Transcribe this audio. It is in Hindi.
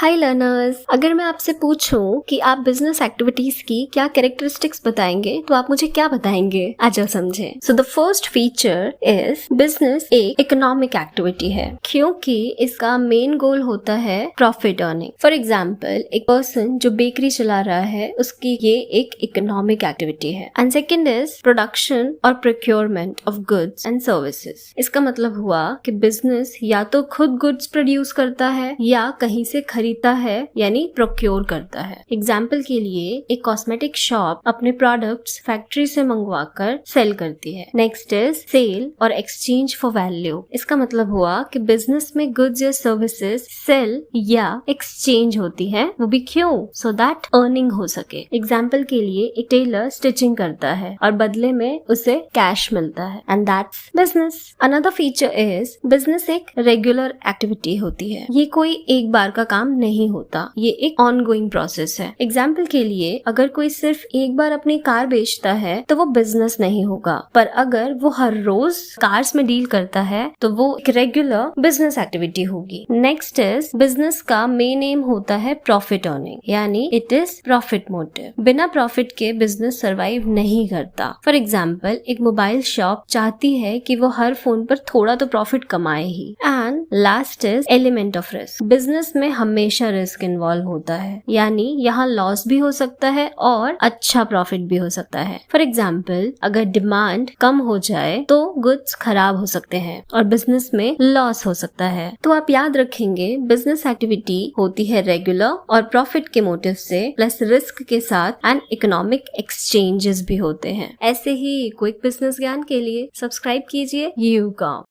हाय लर्नर्स, अगर मैं आपसे पूछूं कि आप बिजनेस एक्टिविटीज की क्या कैरेक्टरिस्टिक्स बताएंगे तो आप मुझे क्या बताएंगे? आ जाओ समझे। So the first feature is business एक इकोनॉमिक एक्टिविटी है क्योंकि इसका मेन गोल होता है प्रॉफिट अर्निंग। फॉर एग्जाम्पल, एक पर्सन जो बेकरी चला रहा है उसकी ये एक इकोनॉमिक एक्टिविटी है। एंड सेकेंड इज प्रोडक्शन और procurement of goods and services. इसका मतलब हुआ कि बिजनेस या तो खुद गुड्स प्रोड्यूस करता है या कहीं से खरीदता है यानी प्रोक्योर करता है। एग्जाम्पल के लिए एक कॉस्मेटिक शॉप अपने प्रोडक्ट्स फैक्ट्री से मंगवाकर सेल करती है। नेक्स्ट इज सेल और एक्सचेंज फॉर वैल्यू। इसका मतलब हुआ कि बिजनेस में गुड्स या सर्विसेज सेल या एक्सचेंज होती है, वो भी क्यों? सो दैट अर्निंग हो सके। एग्जाम्पल के लिए एक टेलर स्टिचिंग करता है और बदले में उसे कैश मिलता है and that's business. Another feature is business एक रेगुलर एक्टिविटी होती है। ये कोई एक बार का काम नहीं होता, ये एक ऑनगोइंग प्रोसेस है। एग्जाम्पल के लिए अगर कोई सिर्फ एक बार अपनी कार बेचता है तो वो बिजनेस नहीं होगा, पर अगर वो हर रोज कार्स में डील करता है तो वो एक रेगुलर बिजनेस एक्टिविटी होगी। नेक्स्ट इज बिजनेस का मेन एम होता है प्रॉफिट अर्निंग, यानी इट इज प्रॉफिट मोटिव। बिना प्रॉफिट के बिजनेस सर्वाइव नहीं करता। फॉर एग्जाम्पल, एक मोबाइल शॉप चाहती है कि वो हर फोन पर थोड़ा तो प्रॉफिट कमाए ही। And last is element of risk. Business में हमेशा रिस्क इन्वॉल्व होता है, यानी यहाँ लॉस भी हो सकता है और अच्छा प्रॉफिट भी हो सकता है। फॉर एग्जाम्पल, अगर डिमांड कम हो जाए तो गुड्स खराब हो सकते हैं और बिजनेस में लॉस हो सकता है। तो आप याद रखेंगे, बिजनेस एक्टिविटी होती है रेगुलर और प्रॉफिट के मोटिव से प्लस रिस्क के साथ एंड इकोनॉमिक एक्सचेंजेस भी होते हैं। ऐसे ही क्विक बिजनेस ज्ञान के लिए सब्सक्राइब कीजिए YouGov।